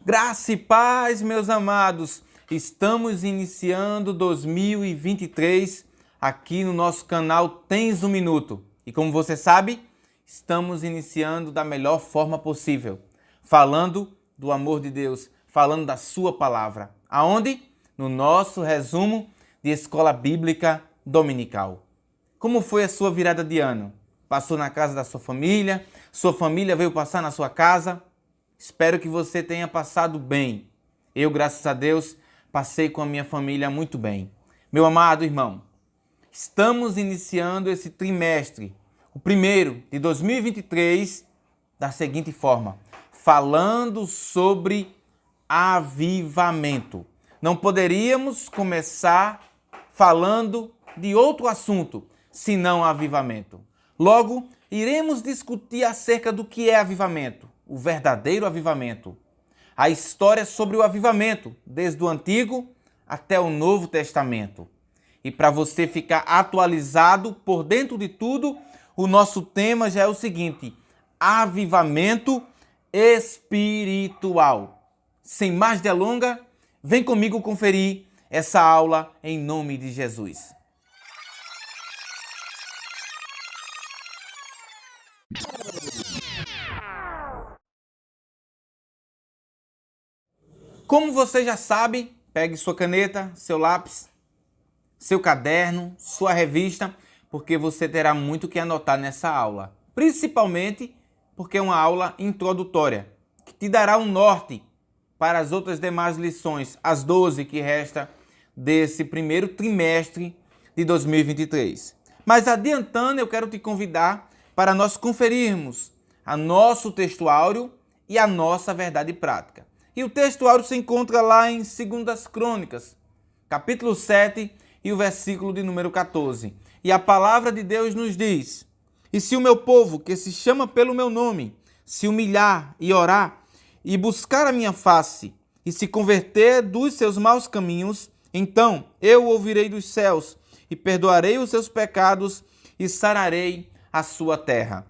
Graça e paz, meus amados. Estamos iniciando 2023 aqui no nosso canal Tens um Minuto. E como você sabe, estamos iniciando da melhor forma possível, falando do amor de Deus, falando da sua palavra. Aonde? No nosso resumo de Escola Bíblica Dominical. Como foi a sua virada de ano? Passou na casa da sua família veio passar na sua casa? Espero que você tenha passado bem. Eu, graças a Deus, passei com a minha família muito bem. Meu amado irmão, estamos iniciando esse trimestre, o primeiro de 2023, da seguinte forma, falando sobre avivamento. Não poderíamos começar falando de outro assunto, senão avivamento. Logo, iremos discutir acerca do que é avivamento, o verdadeiro avivamento. A história sobre o avivamento, desde o Antigo até o Novo Testamento. E para você ficar atualizado por dentro de tudo, o nosso tema já é o seguinte: avivamento espiritual. Sem mais delongas, vem comigo conferir essa aula em nome de Jesus. Como você já sabe, pegue sua caneta, seu lápis, seu caderno, sua revista, porque você terá muito que anotar nessa aula. Principalmente porque é uma aula introdutória, que te dará um norte para as outras demais lições, as 12 que resta desse primeiro trimestre de 2023. Mas adiantando, eu quero te convidar para nós conferirmos a nosso textuário e a nossa verdade prática. E o textuário se encontra lá em 2 Crônicas, capítulo 7 e o versículo de número 14. E a palavra de Deus nos diz: E se o meu povo, que se chama pelo meu nome, se humilhar e orar, e buscar a minha face, e se converter dos seus maus caminhos, então eu ouvirei dos céus, e perdoarei os seus pecados, e sararei a sua terra.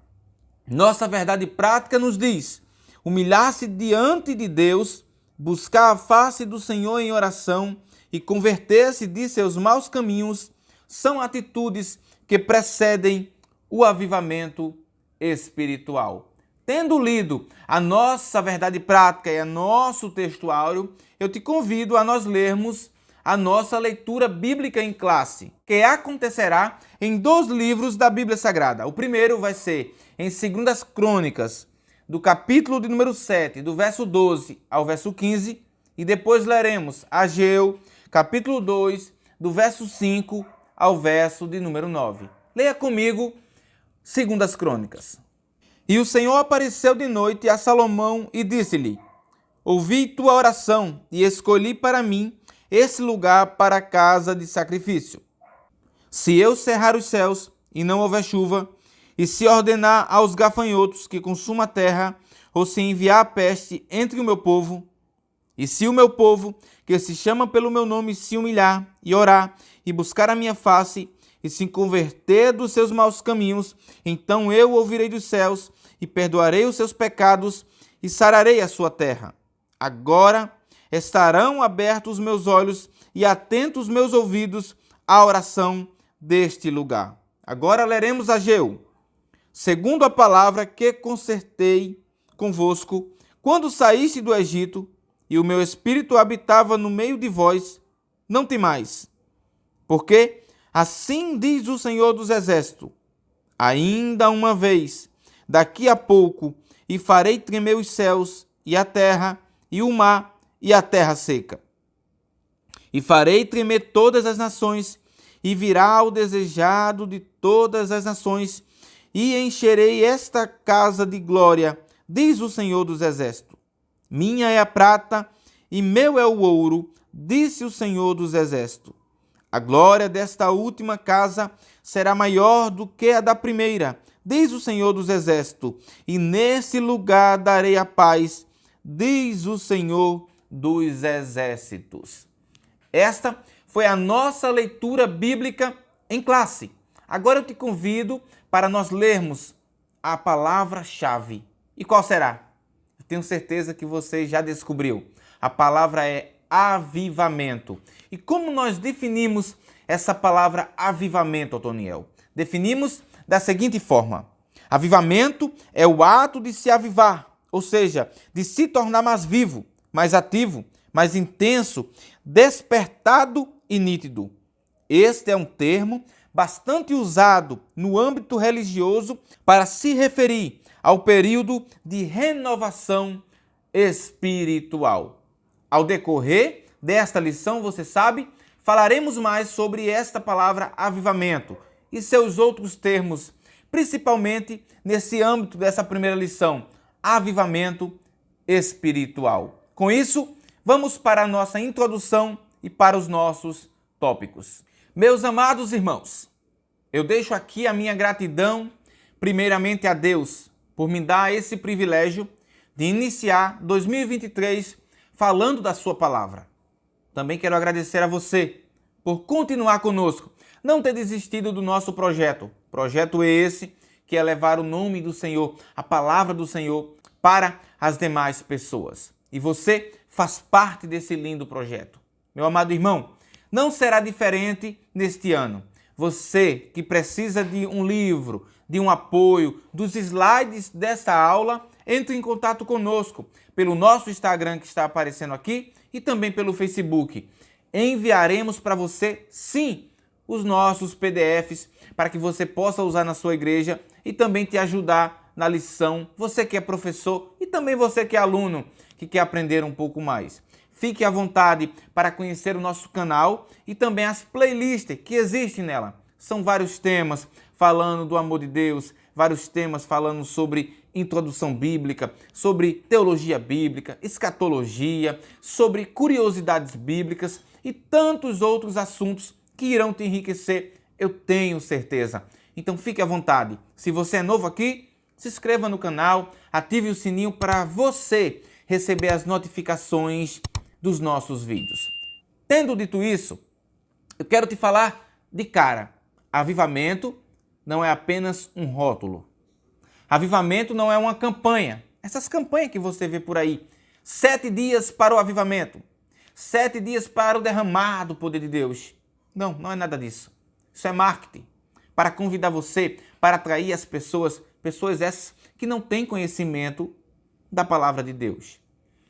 Nossa verdade prática nos diz: humilhar-se diante de Deus, buscar a face do Senhor em oração e converter-se de seus maus caminhos são atitudes que precedem o avivamento espiritual. Tendo lido a nossa verdade prática e o nosso textuário, eu te convido a nós lermos a nossa leitura bíblica em classe, que acontecerá em 2 livros da Bíblia Sagrada. O primeiro vai ser em 2 Crônicas, do capítulo de número 7, do verso 12 ao verso 15, e depois leremos Ageu, capítulo 2, do verso 5 ao verso de número 9. Leia comigo 2 Crônicas. E o Senhor apareceu de noite a Salomão e disse-lhe: Ouvi tua oração e escolhi para mim esse lugar para a casa de sacrifício. Se eu cerrar os céus e não houver chuva, e se ordenar aos gafanhotos que consumam a terra, ou se enviar a peste entre o meu povo, e se o meu povo, que se chama pelo meu nome, se humilhar e orar, e buscar a minha face, e se converter dos seus maus caminhos, então eu ouvirei dos céus, e perdoarei os seus pecados, e sararei a sua terra. Agora estarão abertos os meus olhos, e atentos os meus ouvidos à oração deste lugar. Agora leremos Ageu. Segundo a palavra que concertei convosco, quando saíste do Egito, e o meu espírito habitava no meio de vós, não temais. Porque assim diz o Senhor dos Exércitos: ainda uma vez, daqui a pouco, e farei tremer os céus, e a terra, e o mar, e a terra seca. E farei tremer todas as nações, e virá o desejado de todas as nações, e encherei esta casa de glória, diz o Senhor dos Exércitos. Minha é a prata e meu é o ouro, disse o Senhor dos Exércitos. A glória desta última casa será maior do que a da primeira, diz o Senhor dos Exércitos. E nesse lugar darei a paz, diz o Senhor dos Exércitos. Esta foi a nossa leitura bíblica em classe. Agora eu te convido para nós lermos a palavra-chave. E qual será? Eu tenho certeza que você já descobriu. A palavra é avivamento. E como nós definimos essa palavra avivamento, Otoniel? Definimos da seguinte forma: avivamento é o ato de se avivar, ou seja, de se tornar mais vivo, mais ativo, mais intenso, despertado e nítido. Este é um termo bastante usado no âmbito religioso para se referir ao período de renovação espiritual. Ao decorrer desta lição, você sabe, falaremos mais sobre esta palavra avivamento e seus outros termos, principalmente nesse âmbito dessa primeira lição, avivamento espiritual. Com isso, vamos para a nossa introdução e para os nossos tópicos. Meus amados irmãos, eu deixo aqui a minha gratidão, primeiramente a Deus, por me dar esse privilégio de iniciar 2023 falando da sua palavra. Também quero agradecer a você por continuar conosco, não ter desistido do nosso projeto. Projeto esse que é levar o nome do Senhor, a palavra do Senhor, para as demais pessoas. E você faz parte desse lindo projeto. Meu amado irmão, não será diferente neste ano. Você que precisa de um livro, de um apoio, dos slides dessa aula, entre em contato conosco pelo nosso Instagram que está aparecendo aqui e também pelo Facebook. Enviaremos para você, sim, os nossos PDFs para que você possa usar na sua igreja e também te ajudar na lição. Você que é professor e também você que é aluno, que quer aprender um pouco mais. Fique à vontade para conhecer o nosso canal e também as playlists que existem nela. São vários temas falando do amor de Deus, vários temas falando sobre introdução bíblica, sobre teologia bíblica, escatologia, sobre curiosidades bíblicas e tantos outros assuntos que irão te enriquecer, eu tenho certeza. Então fique à vontade. Se você é novo aqui, se inscreva no canal, ative o sininho para você receber as notificações dos nossos vídeos. Tendo dito isso, eu quero te falar de cara. Avivamento não é apenas um rótulo. Avivamento não é uma campanha. Essas campanhas que você vê por aí. 7 dias para o avivamento. 7 dias para o derramar do poder de Deus. Não, não é nada disso. Isso é marketing. Para convidar você, para atrair as pessoas essas que não têm conhecimento da palavra de Deus.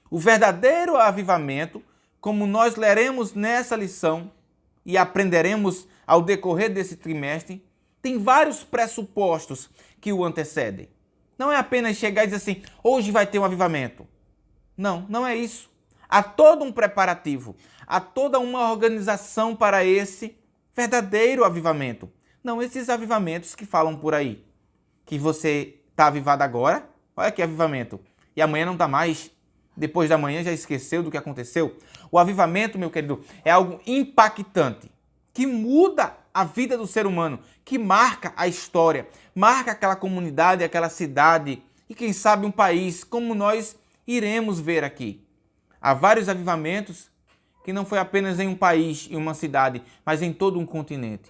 O verdadeiro avivamento, como nós leremos nessa lição e aprenderemos ao decorrer desse trimestre, tem vários pressupostos que o antecedem. Não é apenas chegar e dizer assim, hoje vai ter um avivamento. Não, não é isso. Há todo um preparativo, há toda uma organização para esse verdadeiro avivamento. Não esses avivamentos que falam por aí. Que você está avivado agora, olha que avivamento, e amanhã não está mais. Depois da manhã já esqueceu do que aconteceu. O avivamento, meu querido, é algo impactante, que muda a vida do ser humano, que marca a história, marca aquela comunidade, aquela cidade e quem sabe um país, como nós iremos ver aqui. Há vários avivamentos que não foi apenas em um país, em uma cidade, mas em todo um continente,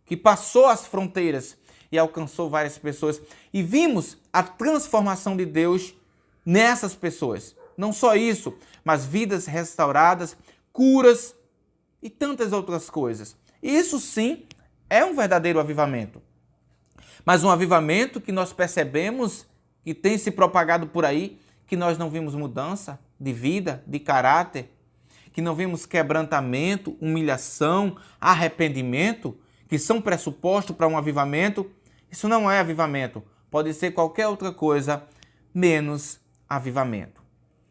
que passou as fronteiras e alcançou várias pessoas. E vimos a transformação de Deus nessas pessoas. Não só isso, mas vidas restauradas, curas e tantas outras coisas. Isso sim é um verdadeiro avivamento. Mas um avivamento que nós percebemos que tem se propagado por aí, que nós não vimos mudança de vida, de caráter, que não vimos quebrantamento, humilhação, arrependimento, que são pressupostos para um avivamento. Isso não é avivamento. Pode ser qualquer outra coisa, menos avivamento.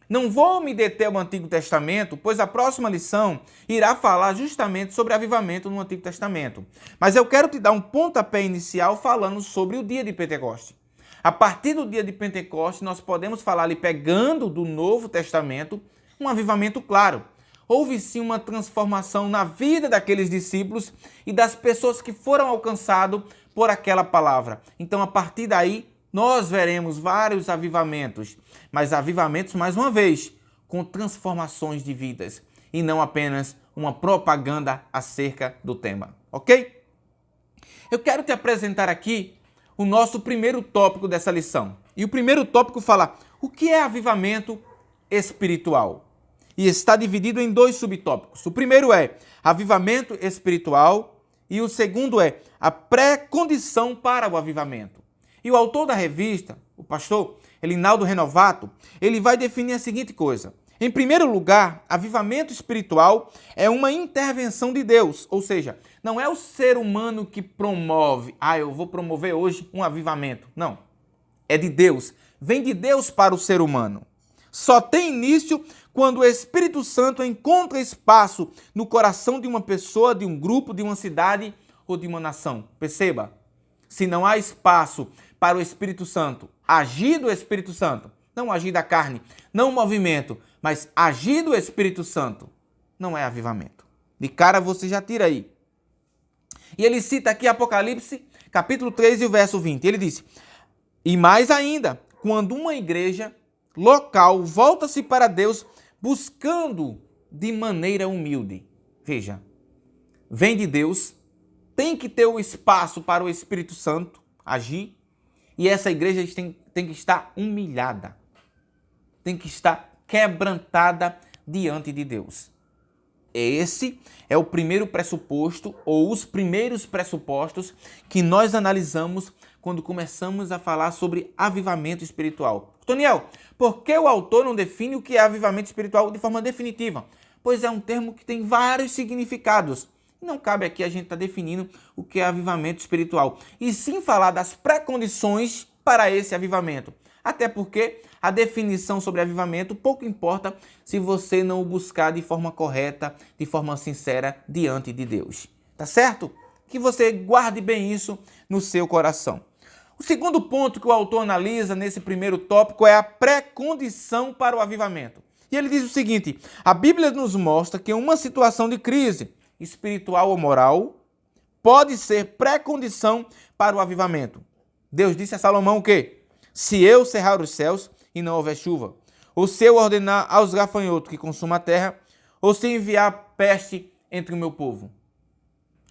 Não vou me deter ao Antigo Testamento, pois a próxima lição irá falar justamente sobre avivamento no Antigo Testamento. Mas eu quero te dar um pontapé inicial falando sobre o dia de Pentecoste. A partir do dia de Pentecoste, nós podemos falar ali, pegando do Novo Testamento, um avivamento claro. Houve sim uma transformação na vida daqueles discípulos e das pessoas que foram alcançadas por aquela palavra. Então, a partir daí, nós veremos vários avivamentos, mas avivamentos, mais uma vez, com transformações de vidas e não apenas uma propaganda acerca do tema, ok? Eu quero te apresentar aqui o nosso primeiro tópico dessa lição. E o primeiro tópico fala O que é avivamento espiritual? E está dividido em dois subtópicos. O primeiro é avivamento espiritual e o segundo é a pré-condição para o avivamento. E o autor da revista, o pastor Elinaldo Renovato, ele vai definir a seguinte coisa. Em primeiro lugar, avivamento espiritual é uma intervenção de Deus, ou seja, não é o ser humano que promove, eu vou promover hoje um avivamento. Não, é de Deus, vem de Deus para o ser humano. Só tem início quando o Espírito Santo encontra espaço no coração de uma pessoa, de um grupo, de uma cidade ou de uma nação. Perceba, se não há espaço para o Espírito Santo, agir do Espírito Santo, não agir da carne, não movimento, mas agir do Espírito Santo, não é avivamento. De cara você já tira aí. E ele cita aqui Apocalipse, capítulo 3 e o verso 20. Ele disse, e mais ainda, quando uma igreja local volta-se para Deus buscando de maneira humilde. Veja, vem de Deus, tem que ter o espaço para o Espírito Santo agir e essa igreja tem que estar humilhada, tem que estar quebrantada diante de Deus. Esse é o primeiro pressuposto ou os primeiros pressupostos que nós analisamos quando começamos a falar sobre avivamento espiritual. Toniel, por que o autor não define o que é avivamento espiritual de forma definitiva? Pois é um termo que tem vários significados. Não cabe aqui a gente estar definindo o que é avivamento espiritual, e sim falar das pré-condições para esse avivamento. Até porque a definição sobre avivamento pouco importa se você não o buscar de forma correta, de forma sincera, diante de Deus. Tá certo? Que você guarde bem isso no seu coração. O segundo ponto que o autor analisa nesse primeiro tópico é a pré-condição para o avivamento. E ele diz o seguinte, a Bíblia nos mostra que uma situação de crise espiritual ou moral pode ser pré-condição para o avivamento. Deus disse a Salomão o quê? Se eu cerrar os céus e não houver chuva, ou se eu ordenar aos gafanhotos que consumam a terra, ou se enviar peste entre o meu povo.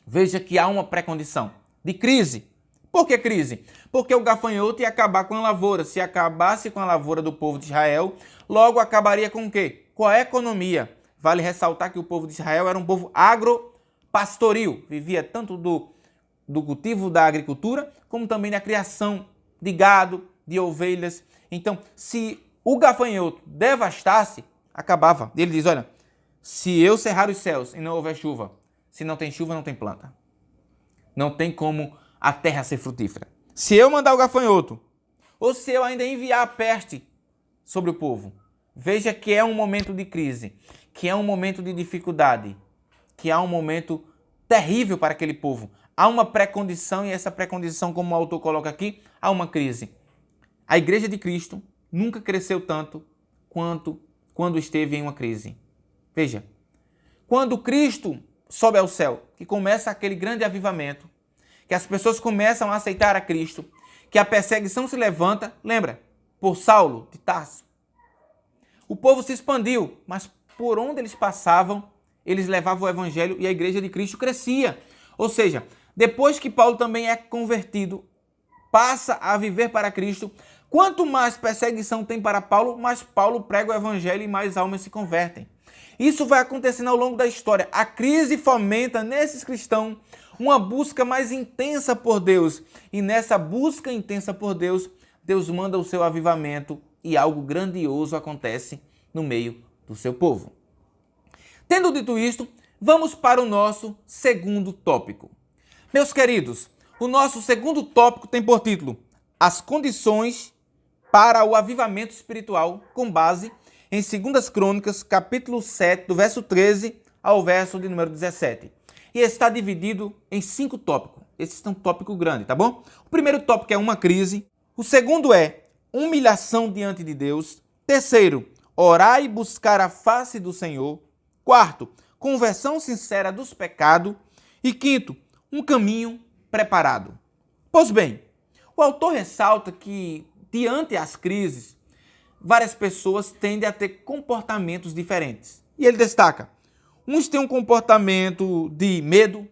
Veja que há uma pré-condição de crise. Por que crise? Porque o gafanhoto ia acabar com a lavoura. Se acabasse com a lavoura do povo de Israel, logo acabaria com o quê? Com a economia. Vale ressaltar que o povo de Israel era um povo agropastoril. Vivia tanto do cultivo da agricultura, como também da criação de gado, de ovelhas. Então, se o gafanhoto devastasse, acabava. Ele diz, olha, se eu cerrar os céus e não houver chuva, se não tem chuva, não tem planta. Não tem como a terra ser frutífera. Se eu mandar o gafanhoto, ou se eu ainda enviar a peste sobre o povo, veja que é um momento de crise, que é um momento de dificuldade, que há um momento terrível para aquele povo. Há uma pré-condição e essa pré-condição, como o autor coloca aqui, há uma crise. A Igreja de Cristo nunca cresceu tanto quanto quando esteve em uma crise. Veja, quando Cristo sobe ao céu, que começa aquele grande avivamento, que as pessoas começam a aceitar a Cristo, que a perseguição se levanta, lembra, por Saulo de Tarso. O povo se expandiu, mas por onde eles passavam, eles levavam o evangelho e a Igreja de Cristo crescia. Ou seja, depois que Paulo também é convertido, passa a viver para Cristo, quanto mais perseguição tem para Paulo, mais Paulo prega o evangelho e mais almas se convertem. Isso vai acontecendo ao longo da história. A crise fomenta nesses cristãos uma busca mais intensa por Deus. E nessa busca intensa por Deus, Deus manda o seu avivamento e algo grandioso acontece no meio do seu povo. Tendo dito isto, vamos para o nosso segundo tópico. Meus queridos, o nosso segundo tópico tem por título As condições para o avivamento espiritual, com base em 2 Crônicas, capítulo 7, do verso 13 ao verso de número 17. E está dividido em 5 tópicos. Esse é um tópico grande, tá bom? O primeiro tópico é uma crise. O segundo é humilhação diante de Deus. Terceiro, orar e buscar a face do Senhor. Quarto, conversão sincera dos pecados. E quinto, um caminho preparado. Pois bem, o autor ressalta que, diante das crises, várias pessoas tendem a ter comportamentos diferentes. E ele destaca, uns têm um comportamento de medo,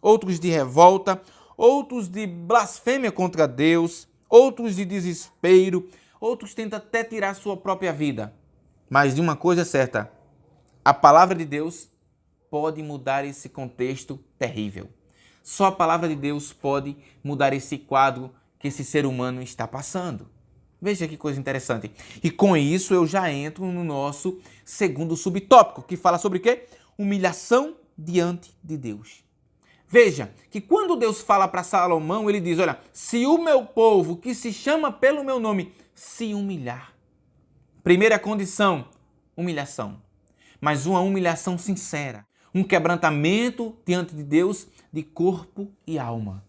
outros de revolta, outros de blasfêmia contra Deus, outros de desespero, outros tentam até tirar sua própria vida. Mas de uma coisa é certa, a palavra de Deus pode mudar esse contexto terrível. Só a palavra de Deus pode mudar esse quadro que esse ser humano está passando. Veja que coisa interessante. E com isso eu já entro no nosso segundo subtópico, que fala sobre o quê? Humilhação diante de Deus. Veja que quando Deus fala para Salomão, ele diz, olha, se o meu povo que se chama pelo meu nome se humilhar. Primeira condição, humilhação. Mas uma humilhação sincera. Um quebrantamento diante de Deus de corpo e alma.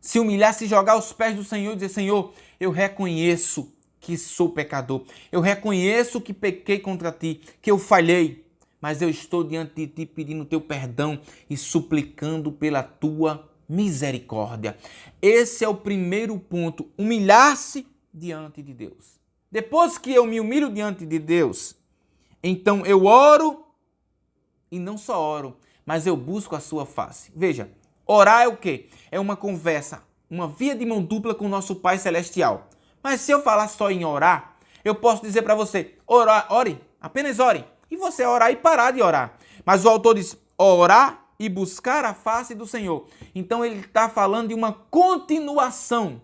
Se humilhar, se jogar aos pés do Senhor e dizer, Senhor, eu reconheço que sou pecador. Eu reconheço que pequei contra ti, que eu falhei. Mas eu estou diante de ti pedindo teu perdão e suplicando pela tua misericórdia. Esse é o primeiro ponto, humilhar-se diante de Deus. Depois que eu me humilho diante de Deus, então eu oro e não só oro, mas eu busco a sua face. Veja, orar é o quê? É uma conversa, uma via de mão dupla com o nosso Pai Celestial. Mas se eu falar só em orar, eu posso dizer para você, ore, apenas ore. E você orar e parar de orar. Mas o autor diz, orar e buscar a face do Senhor. Então ele está falando de uma continuação,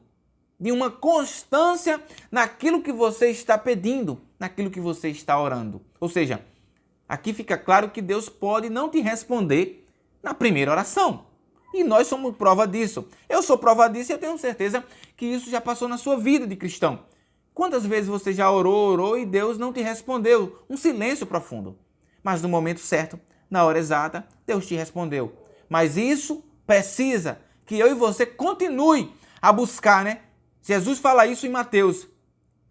de uma constância naquilo que você está pedindo, naquilo que você está orando. Ou seja, aqui fica claro que Deus pode não te responder na primeira oração. E nós somos prova disso. Eu sou prova disso e eu tenho certeza que isso já passou na sua vida de cristão. Quantas vezes você já orou e Deus não te respondeu? Um silêncio profundo. Mas no momento certo, na hora exata, Deus te respondeu. Mas isso precisa que eu e você continue a buscar, né? Jesus fala isso em Mateus.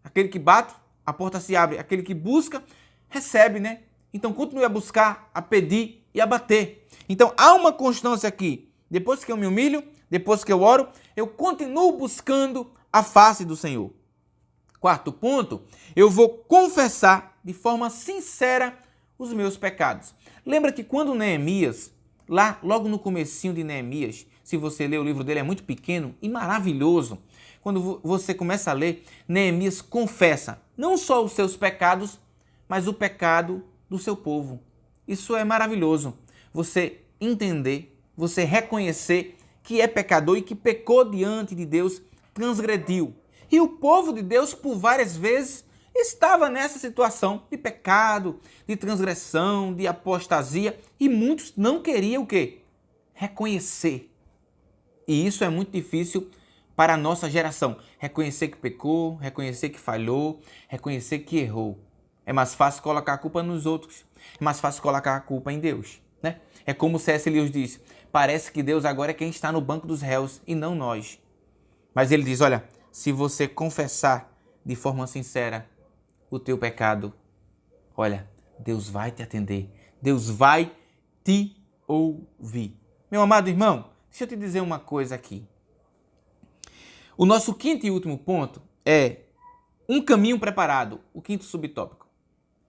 Aquele que bate, a porta se abre. Aquele que busca, recebe, né? Então continue a buscar, a pedir e a bater. Então há uma constância aqui. Depois que eu me humilho, depois que eu oro, eu continuo buscando a face do Senhor. Quarto ponto, eu vou confessar de forma sincera os meus pecados. Lembra que quando Neemias, lá logo no comecinho de Neemias, se você ler o livro dele é muito pequeno e maravilhoso. Quando você começa a ler, Neemias confessa não só os seus pecados, mas o pecado do seu povo. Isso é maravilhoso. Você entender, você reconhecer que é pecador e que pecou diante de Deus, transgrediu. E o povo de Deus, por várias vezes, estava nessa situação de pecado, de transgressão, de apostasia, e muitos não queriam o quê? Reconhecer. E isso é muito difícil para a nossa geração. Reconhecer que pecou, reconhecer que falhou, reconhecer que errou. É mais fácil colocar a culpa nos outros. É mais fácil colocar a culpa em Deus, né? É como C.S. Lewis diz, parece que Deus agora é quem está no banco dos réus e não nós. Mas ele diz, olha, se você confessar de forma sincera o teu pecado, olha, Deus vai te atender. Deus vai te ouvir. Meu amado irmão, deixa eu te dizer uma coisa aqui. O nosso quinto e último ponto é um caminho preparado, o quinto subtópico.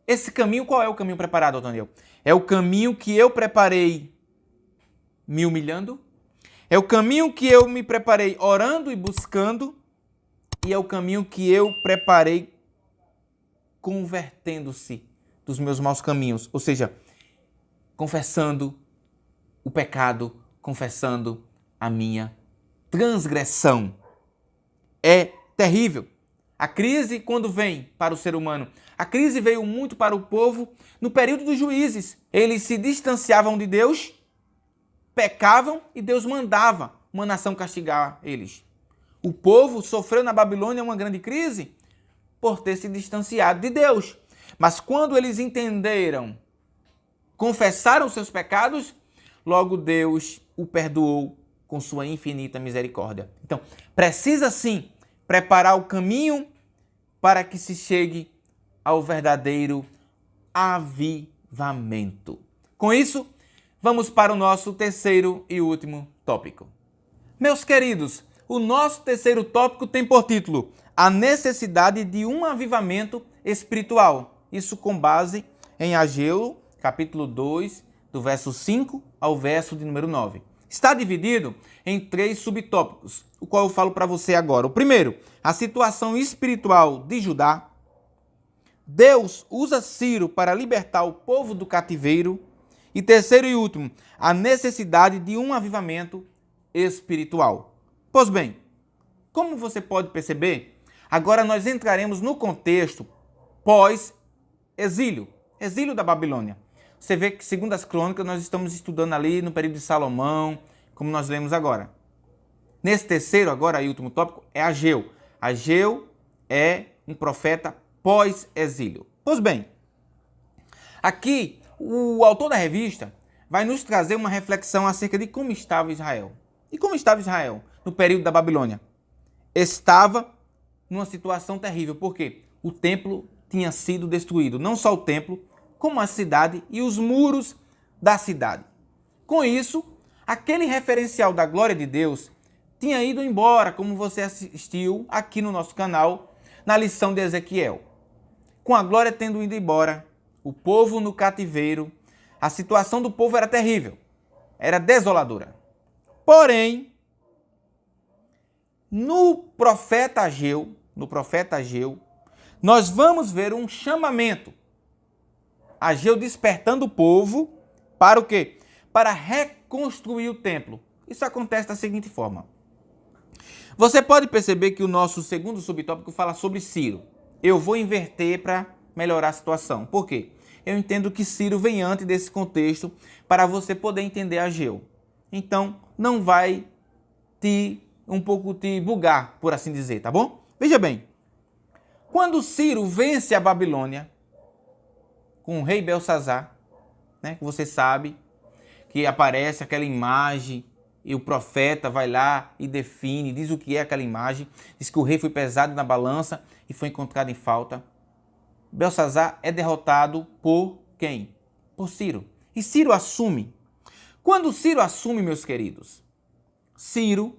Esse caminho, qual é o caminho preparado, Otoniel? É o caminho que eu preparei me humilhando, é o caminho que eu me preparei orando e buscando, e é o caminho que eu preparei convertendo-se dos meus maus caminhos. Ou seja, confessando o pecado, confessando a minha transgressão. É terrível. A crise, quando vem para o ser humano, a crise veio muito para o povo no período dos juízes. Eles se distanciavam de Deus, pecavam e Deus mandava uma nação castigar eles. O povo sofreu na Babilônia uma grande crise por ter se distanciado de Deus. Mas quando eles entenderam, confessaram seus pecados, logo Deus o perdoou com sua infinita misericórdia. Então, precisa sim preparar o caminho para que se chegue ao verdadeiro avivamento. Com isso, vamos para o nosso terceiro e último tópico. Meus queridos, o nosso terceiro tópico tem por título a necessidade de um avivamento espiritual. Isso com base em Ageu, capítulo 2, do verso 5 ao verso de número 9. está dividido em 3 subtópicos, o qual eu falo para você agora. O primeiro, a situação espiritual de Judá. Deus usa Ciro para libertar o povo do cativeiro. E terceiro e último, a necessidade de um avivamento espiritual. Pois bem, como você pode perceber, agora nós entraremos no contexto pós-exílio, exílio da Babilônia. Você vê que, segundo as crônicas, nós estamos estudando ali no período de Salomão, como nós lemos agora. Nesse terceiro, agora, e último tópico, é Ageu. Ageu é um profeta pós-exílio. Pois bem, aqui o autor da revista vai nos trazer uma reflexão acerca de como estava Israel. E como estava Israel no período da Babilônia? Estava numa situação terrível, porque o templo tinha sido destruído. Não só o templo, como a cidade e os muros da cidade. Com isso, aquele referencial da glória de Deus tinha ido embora, como você assistiu aqui no nosso canal, na lição de Ezequiel. Com a glória tendo ido embora, o povo no cativeiro, a situação do povo era terrível, era desoladora. Porém, no profeta Ageu, nós vamos ver um chamamento. Ageu despertando o povo para o quê? Para reconstruir o templo. Isso acontece da seguinte forma. Você pode perceber que o nosso segundo subtópico fala sobre Ciro. Eu vou inverter para melhorar a situação. Por quê? Eu entendo que Ciro vem antes desse contexto para você poder entender Ageu. Então, não vai te bugar, por assim dizer, tá bom? Veja bem, quando Ciro vence a Babilônia com o rei Belsazar, né, que você sabe que aparece aquela imagem e o profeta vai lá e define, diz o que é aquela imagem, diz que o rei foi pesado na balança e foi encontrado em falta. Belsazar é derrotado por quem? Por Ciro. E Ciro assume. Quando Ciro assume, meus queridos, Ciro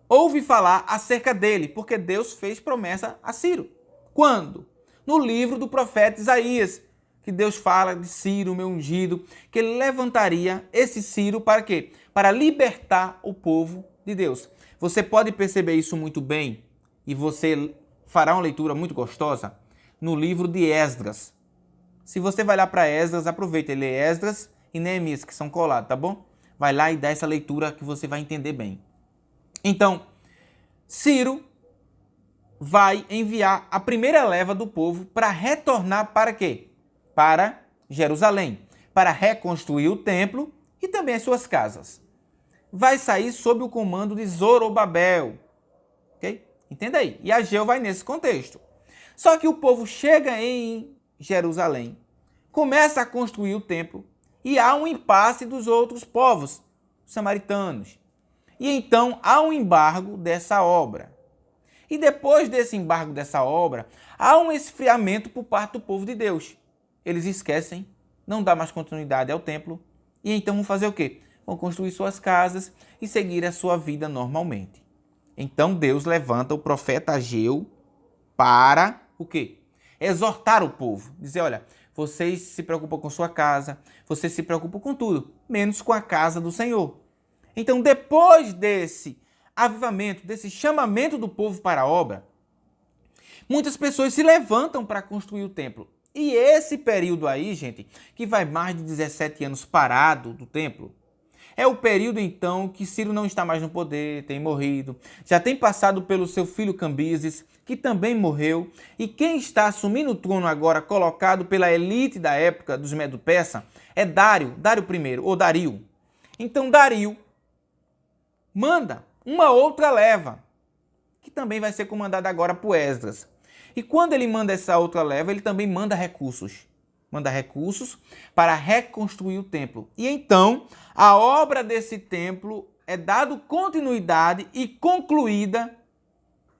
ouve falar acerca dele, porque Deus fez promessa a Ciro. Quando? No livro do profeta Isaías, que Deus fala de Ciro, meu ungido, que ele levantaria esse Ciro para quê? Para libertar o povo de Deus. Você pode perceber isso muito bem e você fará uma leitura muito gostosa no livro de Esdras. Se você vai lá para Esdras, aproveita e lê Esdras e Neemias, que são colados, tá bom? Vai lá e dá essa leitura que você vai entender bem. Então, Ciro vai enviar a primeira leva do povo para retornar para quê? Para Jerusalém, para reconstruir o templo e também as suas casas. Vai sair sob o comando de Zorobabel, ok? Entenda aí. E Ageu vai nesse contexto. Só que o povo chega em Jerusalém, começa a construir o templo e há um impasse dos outros povos, os samaritanos. E então há um embargo dessa obra. E depois desse embargo dessa obra, há um esfriamento por parte do povo de Deus. Eles esquecem, não dá mais continuidade ao templo, e então vão fazer o quê? Vão construir suas casas e seguir a sua vida normalmente. Então Deus levanta o profeta Ageu para o quê? Exortar o povo. Dizer, olha, vocês se preocupam com sua casa, vocês se preocupam com tudo, menos com a casa do Senhor. Então, depois desse avivamento, desse chamamento do povo para a obra, muitas pessoas se levantam para construir o templo. E esse período aí, gente, que vai mais de 17 anos parado do templo, é o período, então, que Ciro não está mais no poder, tem morrido, já tem passado pelo seu filho Cambises, que também morreu, e quem está assumindo o trono agora, colocado pela elite da época dos Medo-Persa, é Dário I, ou Dario. Então, Dario manda uma outra leva, que também vai ser comandada agora por Esdras. E quando ele manda essa outra leva, ele também manda recursos. Manda recursos para reconstruir o templo. E então, a obra desse templo é dada continuidade e concluída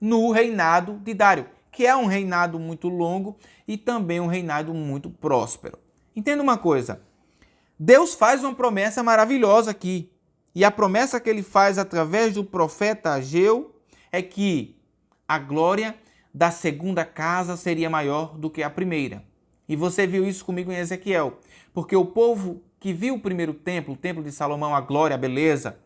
no reinado de Dário, que é um reinado muito longo e também um reinado muito próspero. Entenda uma coisa, Deus faz uma promessa maravilhosa aqui. E a promessa que ele faz através do profeta Ageu é que a glória da segunda casa seria maior do que a primeira. E você viu isso comigo em Ezequiel, porque o povo que viu o primeiro templo, o templo de Salomão, a glória, a beleza,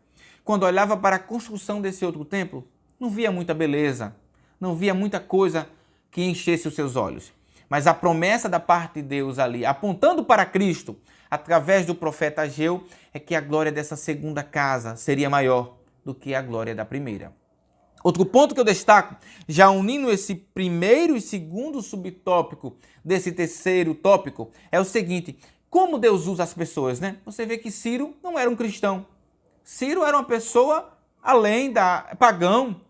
quando olhava para a construção desse outro templo, não via muita beleza, não via muita coisa que enchesse os seus olhos. Mas a promessa da parte de Deus ali, apontando para Cristo, através do profeta Ageu, é que a glória dessa segunda casa seria maior do que a glória da primeira. Outro ponto que eu destaco, já unindo esse primeiro e segundo subtópico desse terceiro tópico, é o seguinte: como Deus usa as pessoas, né? Você vê que Ciro não era um cristão. Ciro era uma pessoa além da pagão,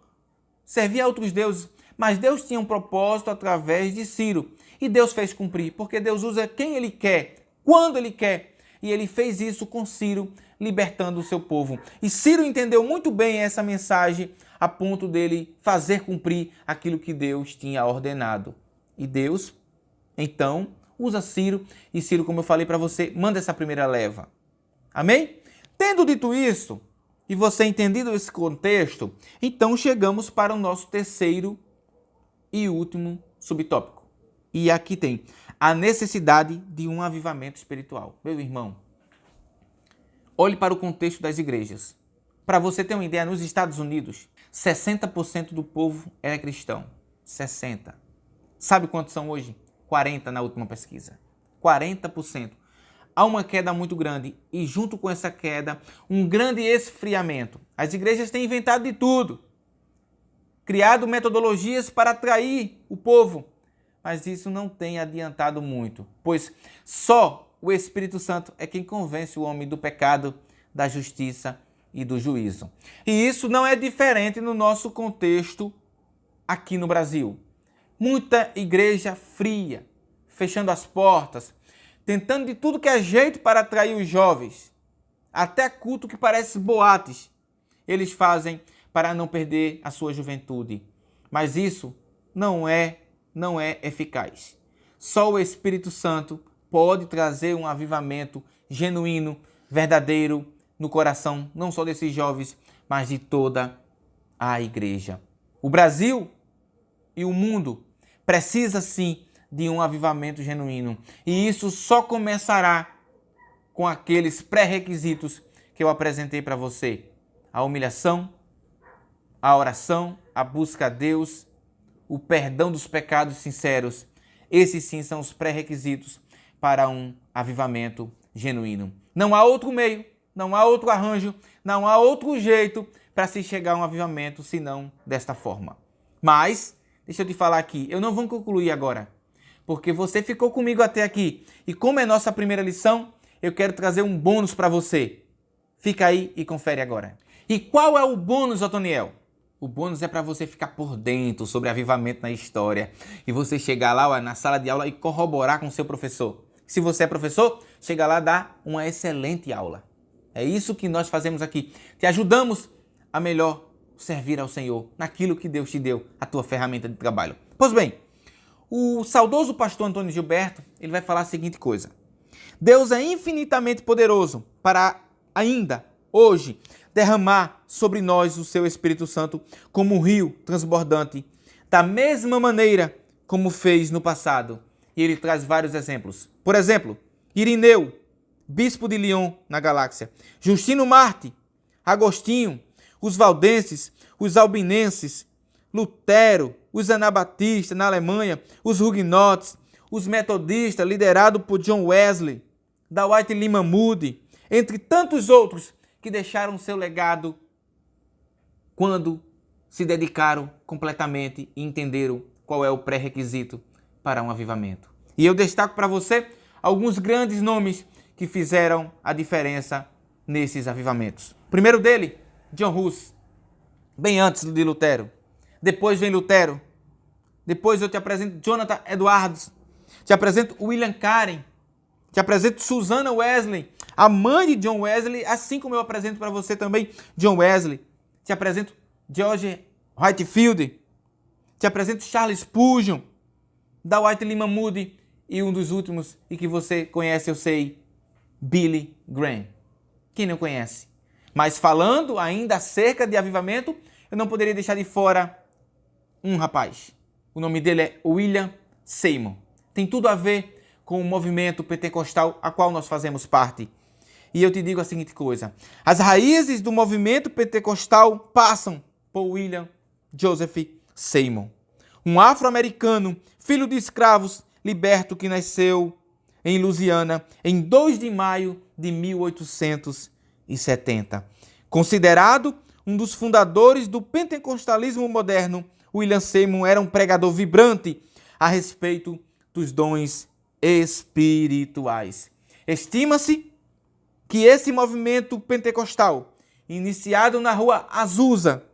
servia a outros deuses, mas Deus tinha um propósito através de Ciro. E Deus fez cumprir, porque Deus usa quem Ele quer, quando Ele quer. E Ele fez isso com Ciro, libertando o seu povo. E Ciro entendeu muito bem essa mensagem, a ponto dele fazer cumprir aquilo que Deus tinha ordenado. E Deus, então, usa Ciro, e Ciro, como eu falei para você, manda essa primeira leva. Amém? Tendo dito isso, e você entendido esse contexto, então chegamos para o nosso terceiro e último subtópico. E aqui tem a necessidade de um avivamento espiritual. Meu irmão, olhe para o contexto das igrejas. Para você ter uma ideia, nos Estados Unidos, 60% do povo é cristão. 60%. Sabe quantos são hoje? 40% na última pesquisa. 40%. Há uma queda muito grande e junto com essa queda, um grande esfriamento. As igrejas têm inventado de tudo. Criado metodologias para atrair o povo. Mas isso não tem adiantado muito, pois só o Espírito Santo é quem convence o homem do pecado, da justiça e do juízo. E isso não é diferente no nosso contexto aqui no Brasil. Muita igreja fria, fechando as portas, tentando de tudo que é jeito para atrair os jovens. Até culto que parece boates, eles fazem para não perder a sua juventude. Mas isso não é eficaz. Só o Espírito Santo pode trazer um avivamento genuíno, verdadeiro, no coração não só desses jovens, mas de toda a igreja. O Brasil e o mundo precisa sim de um avivamento genuíno. E isso só começará com aqueles pré-requisitos que eu apresentei para você. A humilhação, a oração, a busca a Deus, o perdão dos pecados sinceros. Esses sim são os pré-requisitos para um avivamento genuíno. Não há outro meio, não há outro arranjo, não há outro jeito para se chegar a um avivamento senão desta forma. Mas, deixa eu te falar aqui, eu não vou concluir agora, porque você ficou comigo até aqui. E como é nossa primeira lição, eu quero trazer um bônus para você. Fica aí e confere agora. E qual é o bônus, Otoniel? O bônus é para você ficar por dentro sobre avivamento na história e você chegar lá na sala de aula e corroborar com o seu professor. Se você é professor, chega lá e dá uma excelente aula. É isso que nós fazemos aqui. Te ajudamos a melhor servir ao Senhor naquilo que Deus te deu, a tua ferramenta de trabalho. Pois bem, o saudoso pastor Antônio Gilberto, ele vai falar a seguinte coisa. Deus é infinitamente poderoso para ainda, hoje, derramar sobre nós o seu Espírito Santo como um rio transbordante, da mesma maneira como fez no passado. E ele traz vários exemplos. Por exemplo, Irineu, bispo de Lyon, na galáxia, Justino Marte, Agostinho, os valdenses, os albinenses, Lutero, os anabatistas na Alemanha, os huguenotes, os metodistas, liderado por John Wesley, Dwight Lyman Moody, entre tantos outros que deixaram seu legado quando se dedicaram completamente e entenderam qual é o pré-requisito para um avivamento. E eu destaco para você alguns grandes nomes que fizeram a diferença nesses avivamentos. O primeiro dele, John Hus, bem antes de Lutero. Depois vem Lutero. Depois eu te apresento Jonathan Edwards. Te apresento William Carey. Te apresento Susanna Wesley, a mãe de John Wesley, assim como eu apresento para você também John Wesley. Te apresento George Whitefield. Te apresento Charles Spurgeon, Dwight Lyman Moody e um dos últimos e que você conhece, eu sei, Billy Graham. Quem não conhece? Mas falando ainda acerca de avivamento, eu não poderia deixar de fora um rapaz. O nome dele é William Seymour. Tem tudo a ver com o movimento pentecostal a qual nós fazemos parte. E eu te digo a seguinte coisa. As raízes do movimento pentecostal passam por William Joseph Seymour, um afro-americano, filho de escravos, liberto que nasceu em Louisiana em 2 de maio de 1870. Considerado um dos fundadores do pentecostalismo moderno, William Seymour era um pregador vibrante a respeito dos dons espirituais. Estima-se que esse movimento pentecostal, iniciado na rua Azusa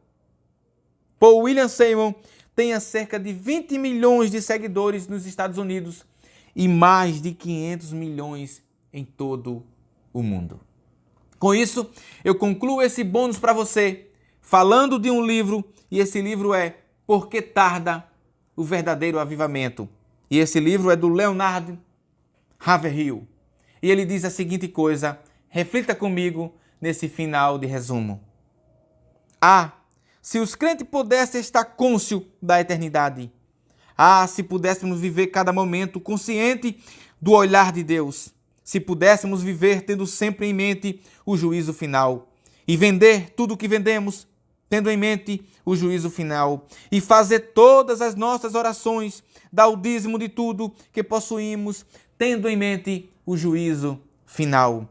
por William Seymour, tenha cerca de 20 milhões de seguidores nos Estados Unidos e mais de 500 milhões em todo o mundo. Com isso, eu concluo esse bônus para você, falando de um livro, e esse livro é Por que Tarda o Verdadeiro Avivamento? E esse livro é do Leonard Ravenhill. E ele diz a seguinte coisa, reflita comigo nesse final de resumo. Se os crentes pudessem estar cônscios da eternidade. Se pudéssemos viver cada momento consciente do olhar de Deus. Se pudéssemos viver tendo sempre em mente o juízo final. E vender tudo o que vendemos, tendo em mente o juízo final. E fazer todas as nossas orações, dar o dízimo de tudo que possuímos, tendo em mente o juízo final.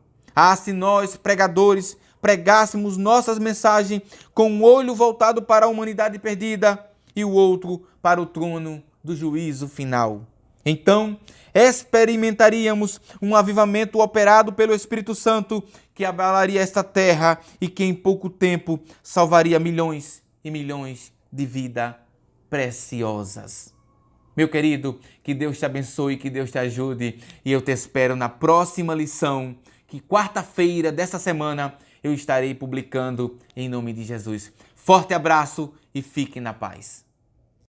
Se nós, pregadores, pregássemos nossas mensagens com um olho voltado para a humanidade perdida e o outro para o trono do juízo final. Então, experimentaríamos um avivamento operado pelo Espírito Santo que abalaria esta terra e que em pouco tempo salvaria milhões e milhões de vidas preciosas. Meu querido, que Deus te abençoe, que Deus te ajude e eu te espero na próxima lição, que quarta-feira dessa semana eu estarei publicando em nome de Jesus. Forte abraço e fique na paz.